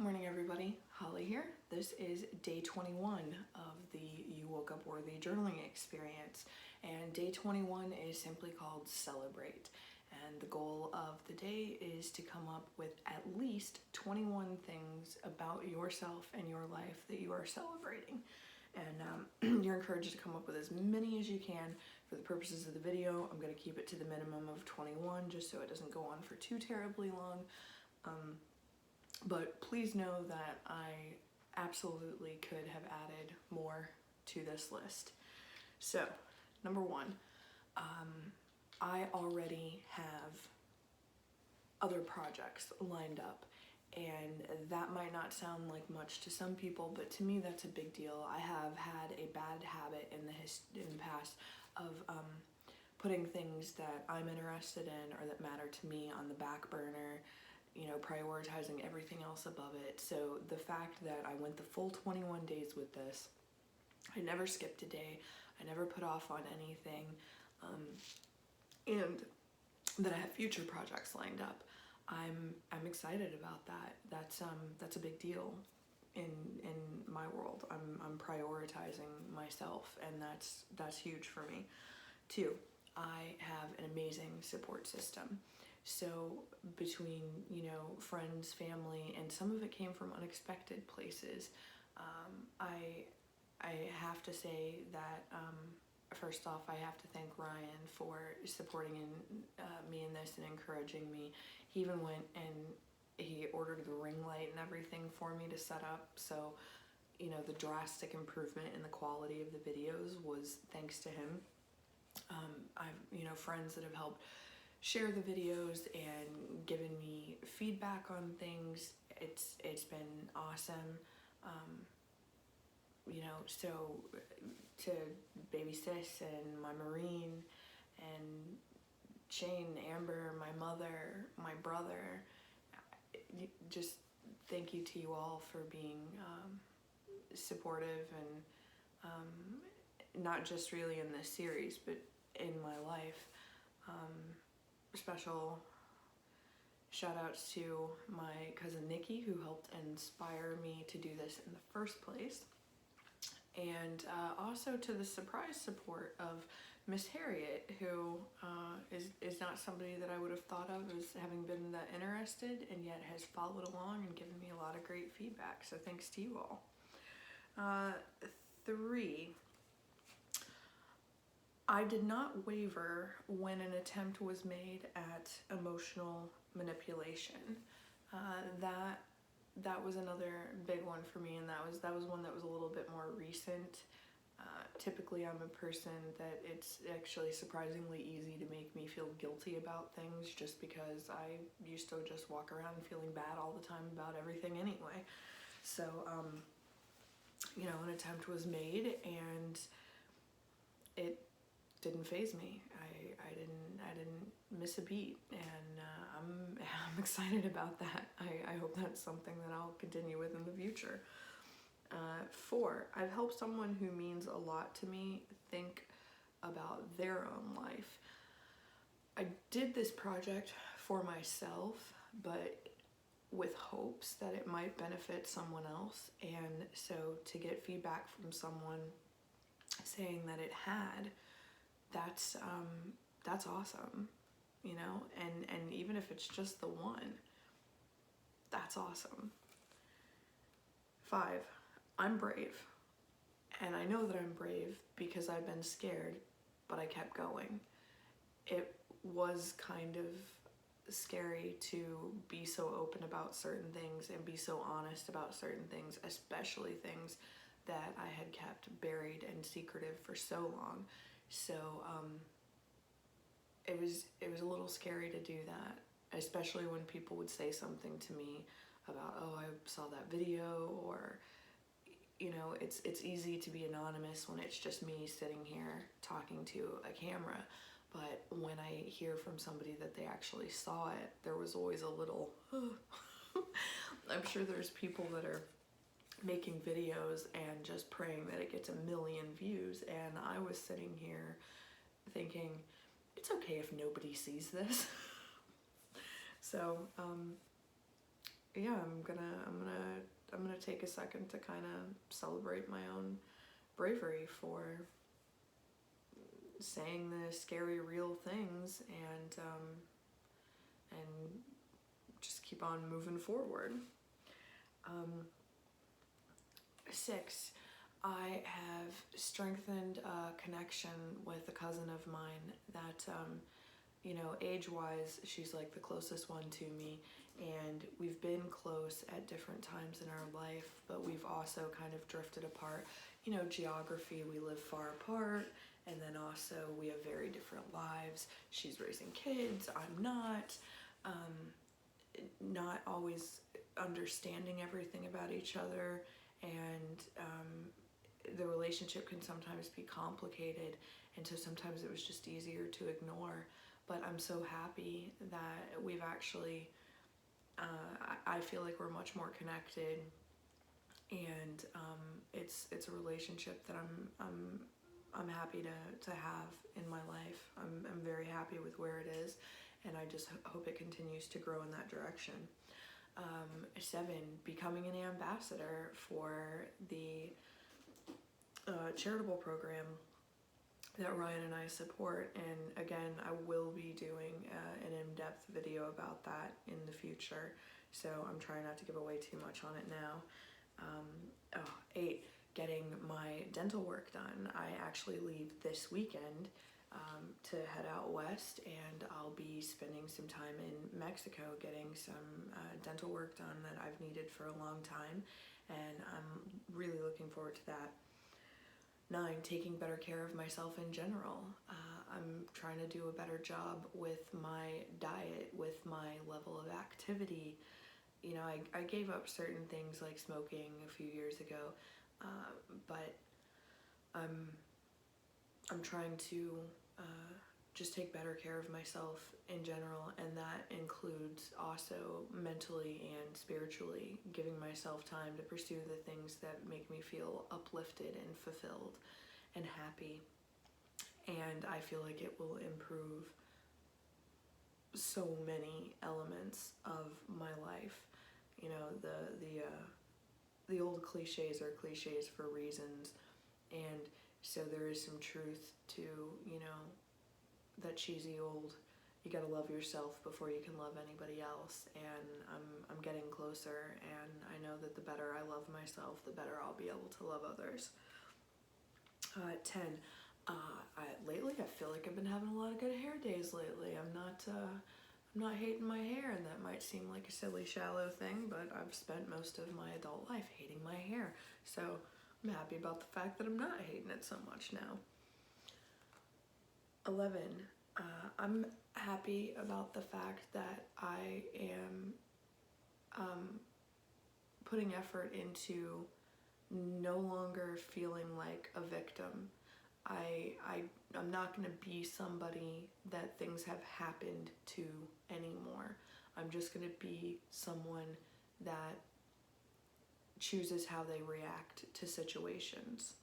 Morning everybody, Holly here. This is day 21 of the You Woke Up Worthy journaling experience, and day 21 is simply called Celebrate, and the goal of the day is to come up with at least 21 things about yourself and your life that you are celebrating, and you're encouraged to come up with as many as you can. For the purposes of the video, I'm going to keep it to the minimum of 21 just so it doesn't go on for too terribly long. But please know that I absolutely could have added more to this list. So, number one, I already have other projects lined up, and that might not sound like much to some people, but to me that's a big deal. I have had a bad habit in the past of putting things that I'm interested in or that matter to me on the back burner, you know, prioritizing everything else above it. So the fact that I went the full 21 days with this, I never skipped a day, I never put off on anything, and that I have future projects lined up, I'm excited about that. That's a big deal in my world. I'm prioritizing myself, and that's huge for me. Two, I have an amazing support system. So between, you know, friends, family, and some of it came from unexpected places, I have to say that first off, I have to thank Ryan for supporting me in this and encouraging me. He even went and he ordered the ring light and everything for me to set up. So, you know, the drastic improvement in the quality of the videos was thanks to him. I've, you know, friends that have helped share the videos and given me feedback on things. It's been awesome. You know, so to baby sis and my Marine and Shane, Amber, my mother, my brother, just thank you to you all for being supportive and not just really in this series, but in my life. Special shout outs to my cousin Nikki, who helped inspire me to do this in the first place, and also to the surprise support of Miss Harriet, who is not somebody that I would have thought of as having been that interested, and yet has followed along and given me a lot of great feedback, so thanks to you all. 3, I did not waver when an attempt was made at emotional manipulation. That was another big one for me, and that was one that was a little bit more recent. Typically I'm a person that it's actually surprisingly easy to make me feel guilty about things, just because I used to just walk around feeling bad all the time about everything anyway. So, you know, an attempt was made and it didn't faze me. I didn't miss a beat, and I'm excited about that. I hope that's something that I'll continue with in the future. 4, I've helped someone who means a lot to me think about their own life. I did this project for myself, but with hopes that it might benefit someone else, and so to get feedback from someone saying that it had, that's awesome, you know, and even if it's just the one, that's awesome. 5, I'm brave, and I know that I'm brave because I've been scared, but I kept going. It was kind of scary to be so open about certain things and be so honest about certain things, especially things that I had kept buried and secretive for so long. So it was a little scary to do that, especially when people would say something to me about, oh, I saw that video, or, you know, it's easy to be anonymous when it's just me sitting here talking to a camera. But when I hear from somebody that they actually saw it, there was always a little, I'm sure there's people that are making videos and just praying that it gets 1 million views, and I was sitting here thinking, it's okay if nobody sees this. So yeah, I'm gonna take a second to kind of celebrate my own bravery for saying the scary real things, and just keep on moving forward. 6, I have strengthened a connection with a cousin of mine that, age-wise, she's like the closest one to me, and we've been close at different times in our life, but we've also kind of drifted apart. Geography, we live far apart, and then also we have very different lives. She's raising kids, I'm not. Not always understanding everything about each other, and the relationship can sometimes be complicated, and so sometimes it was just easier to ignore. But I'm so happy that we've actually, I feel like we're much more connected, and it's a relationship that I'm happy to have in my life. I'm very happy with where it is, and I just hope it continues to grow in that direction. 7, becoming an ambassador for the charitable program that Ryan and I support, and again, I will be doing an in-depth video about that in the future, so I'm trying not to give away too much on it now. 8, getting my dental work done. I actually leave this weekend to head out west, and I'll be spending some time in Mexico getting some dental work done that I've needed for a long time, and I'm really looking forward to that. 9, taking better care of myself in general. I'm trying to do a better job with my diet, with my level of activity. I gave up certain things like smoking a few years ago, but I'm trying to just take better care of myself in general, and that includes also mentally and spiritually, giving myself time to pursue the things that make me feel uplifted and fulfilled and happy. And I feel like it will improve so many elements of my life. The old cliches are cliches for reasons, and so there is some truth to, that cheesy old, you gotta love yourself before you can love anybody else, and I'm getting closer, and I know that the better I love myself, the better I'll be able to love others. 10, lately I feel like I've been having a lot of good hair days lately. I'm not hating my hair, and that might seem like a silly, shallow thing, but I've spent most of my adult life hating my hair, so I'm happy about the fact that I'm not hating it so much now. 11, I'm happy about the fact that I am putting effort into no longer feeling like a victim. I'm not going to be somebody that things have happened to anymore. I'm just going to be someone that chooses how they react to situations.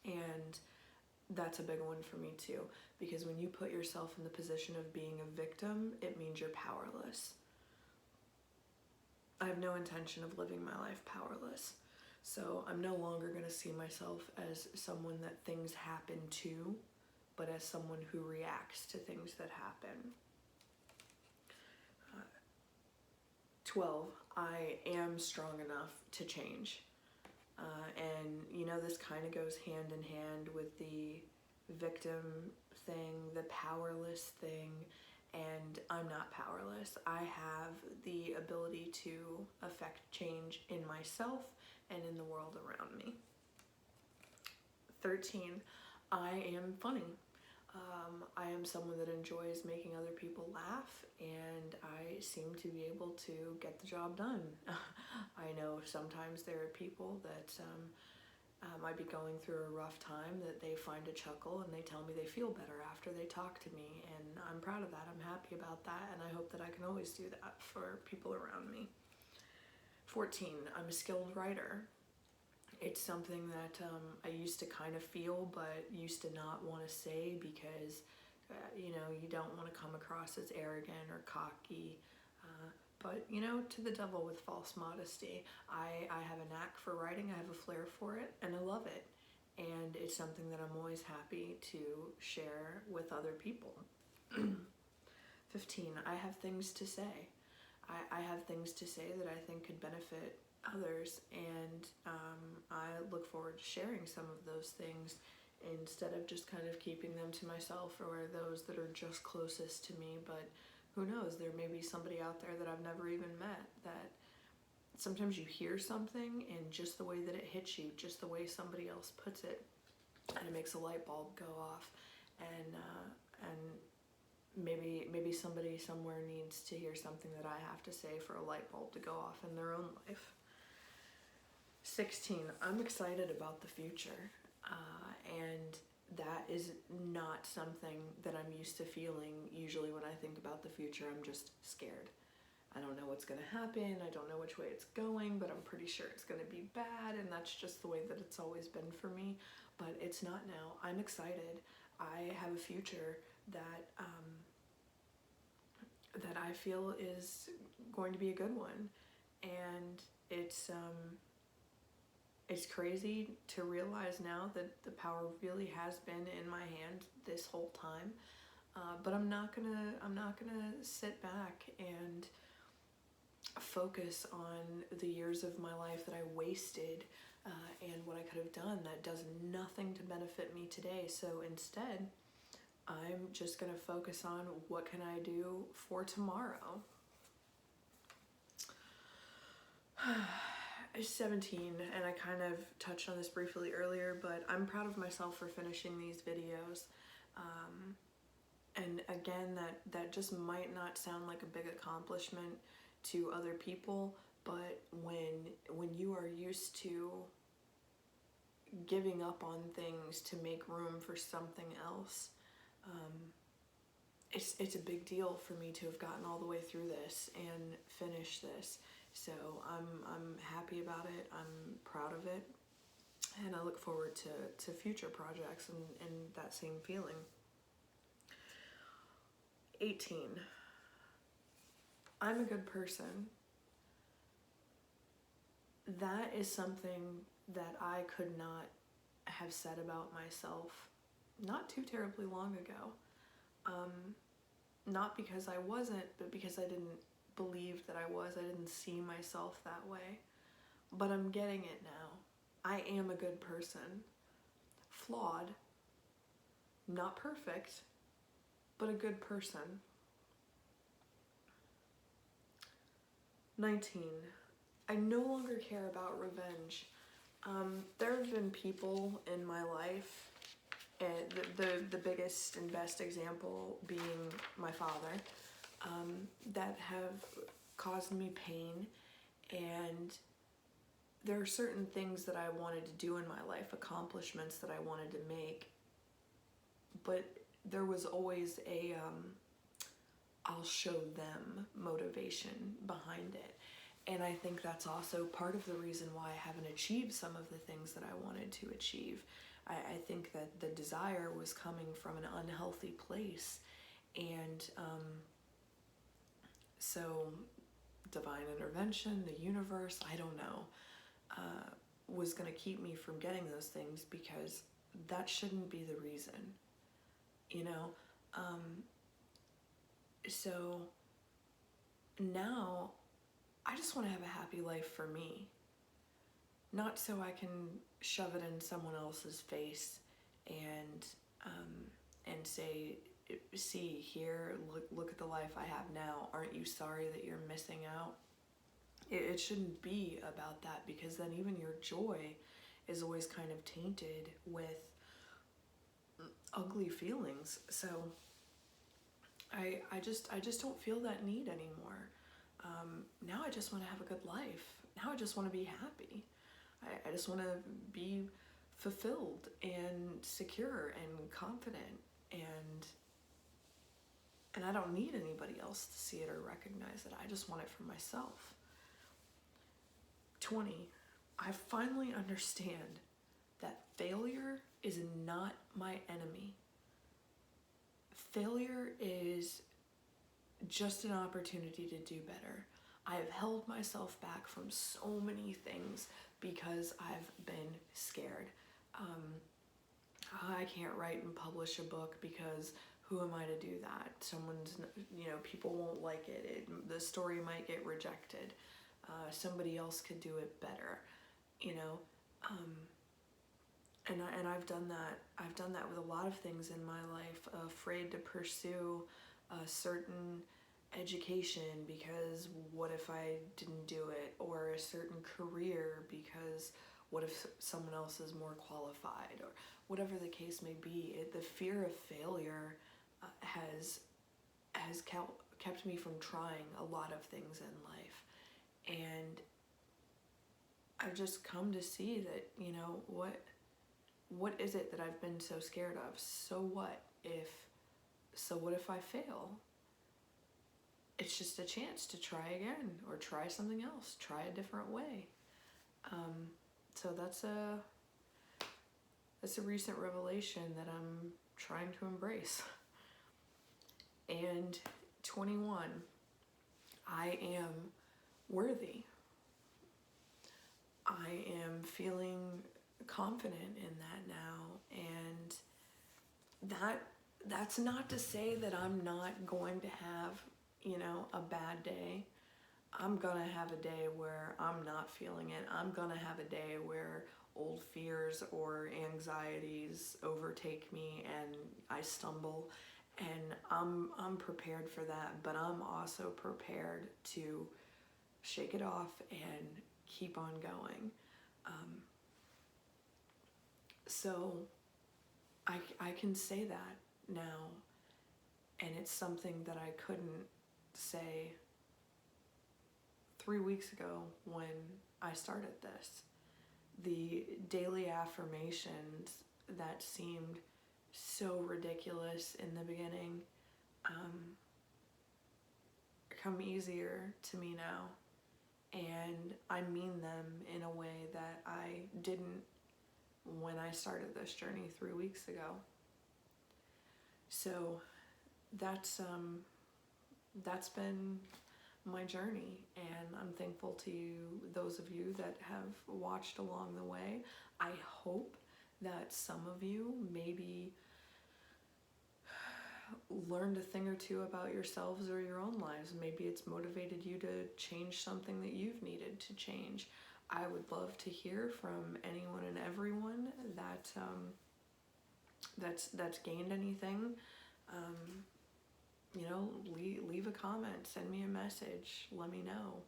And that's a big one for me too, because when you put yourself in the position of being a victim, it means you're powerless. I have no intention of living my life powerless. So I'm no longer going to see myself as someone that things happen to, but as someone who reacts to things that happen. 12, I am strong enough to change. And this kind of goes hand in hand with the victim thing, the powerless thing, and I'm not powerless. I have the ability to affect change in myself and in the world around me. 13, I am funny. I am someone that enjoys making other people laugh, and I seem to be able to get the job done. I know sometimes there are people that might be going through a rough time, that they find a chuckle and they tell me they feel better after they talk to me, and I'm proud of that. I'm happy about that, and I hope that I can always do that for people around me. 14, I'm a skilled writer. It's something that I used to kind of feel, but used to not want to say because, you don't want to come across as arrogant or cocky. But, you know, to the devil with false modesty. I have a knack for writing, I have a flair for it, and I love it. And it's something that I'm always happy to share with other people. 15, I have things to say. I have things to say that I think could benefit others, and I look forward to sharing some of those things instead of just kind of keeping them to myself or those that are just closest to me. But who knows, there may be somebody out there that I've never even met, that sometimes you hear something and just the way that it hits you, just the way somebody else puts it, and it makes a light bulb go off, and maybe somebody somewhere needs to hear something that I have to say for a light bulb to go off in their own life. 16, I'm excited about the future, and that is not something that I'm used to feeling. Usually when I think about the future, I'm just scared. I don't know what's gonna happen, I don't know which way it's going, but I'm pretty sure it's gonna be bad, and that's just the way that it's always been for me. But it's not now. I'm excited. I have a future that that I feel is going to be a good one, and it's crazy to realize now that the power really has been in my hand this whole time. But I'm not gonna sit back and focus on the years of my life that I wasted and what I could have done that does nothing to benefit me today. So instead, I'm just gonna focus on what can I do for tomorrow. 17, and I kind of touched on this briefly earlier, but I'm proud of myself for finishing these videos. And again, that just might not sound like a big accomplishment to other people, but when you are used to giving up on things to make room for something else, it's a big deal for me to have gotten all the way through this and finish this. So I'm happy about it. I'm proud of it, and I look forward to future projects and that same feeling. 18. I'm a good person. That is something that I could not have said about myself not too terribly long ago. Not because I wasn't, but because I didn't believe that I was. I didn't see myself that way. But I'm getting it now. I am a good person. Flawed. Not perfect, but a good person. 19. I no longer care about revenge. There have been people in my life, and the biggest and best example being my father, that have caused me pain, and there are certain things that I wanted to do in my life, accomplishments that I wanted to make, but there was always a I'll show them motivation behind it. And I think that's also part of the reason why I haven't achieved some of the things that I wanted to achieve. I think that the desire was coming from an unhealthy place, and so divine intervention, the universe, I don't know, was going to keep me from getting those things, because that shouldn't be the reason, you know? So now I just want to have a happy life for me, not so I can shove it in someone else's face and say, see here, look at the life I have now. Aren't you sorry that you're missing out? It shouldn't be about that, because then even your joy is always kind of tainted with ugly feelings. So I just don't feel that need anymore. Now I just want to have a good life. Now I just want to be happy. I just want to be fulfilled and secure and confident, and I don't need anybody else to see it or recognize it. I just want it for myself. 20, I finally understand that failure is not my enemy. Failure is just an opportunity to do better. I have held myself back from so many things because I've been scared. I can't write and publish a book because who am I to do that? Someone's, people won't like it. The story might get rejected. Somebody else could do it better, and I've done that. I've done that with a lot of things in my life. Afraid to pursue a certain education because what if I didn't do it, or a certain career because what if someone else is more qualified, or whatever the case may be. The fear of failure has kept me from trying a lot of things in life, and I've just come to see that what is it that I've been so scared of? So what if I fail? It's just a chance to try again, or try something else, try a different way. So that's a recent revelation that I'm trying to embrace. And 21, I am worthy. I am feeling confident in that now, and that's not to say that I'm not going to have, a bad day. I'm gonna have a day where I'm not feeling it. I'm gonna have a day where old fears or anxieties overtake me and I stumble, and I'm prepared for that, but I'm also prepared to shake it off and keep on going. So I can say that now, and it's something that I couldn't say 3 weeks ago when I started this. The daily affirmations that seemed so ridiculous in the beginning come easier to me now, and I mean them in a way that I didn't when I started this journey 3 weeks ago. So that's been my journey, and I'm thankful to those of you that have watched along the way. I hope that some of you maybe learned a thing or two about yourselves or your own lives. Maybe it's motivated you to change something that you've needed to change. I would love to hear from anyone and everyone that's gained anything. Leave a comment, send me a message, let me know.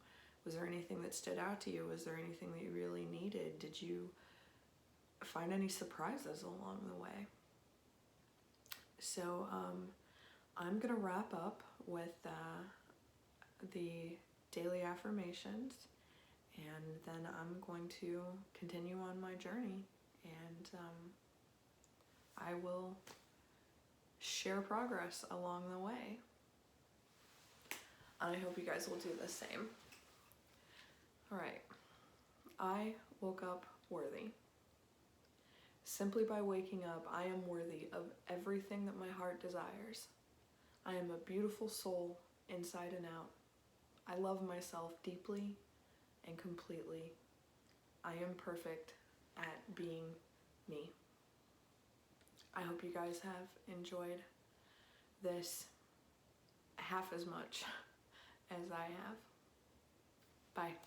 Was there anything that stood out to you? Was there anything that you really needed? Did you find any surprises along the way? So I'm gonna wrap up with the daily affirmations, and then I'm going to continue on my journey, and I will share progress along the way. And I hope you guys will do the same. All right. I woke up worthy. Simply by waking up, I am worthy of everything that my heart desires. I am a beautiful soul inside and out. I love myself deeply and completely. I am perfect at being me. I hope you guys have enjoyed this half as much as I have. Bye.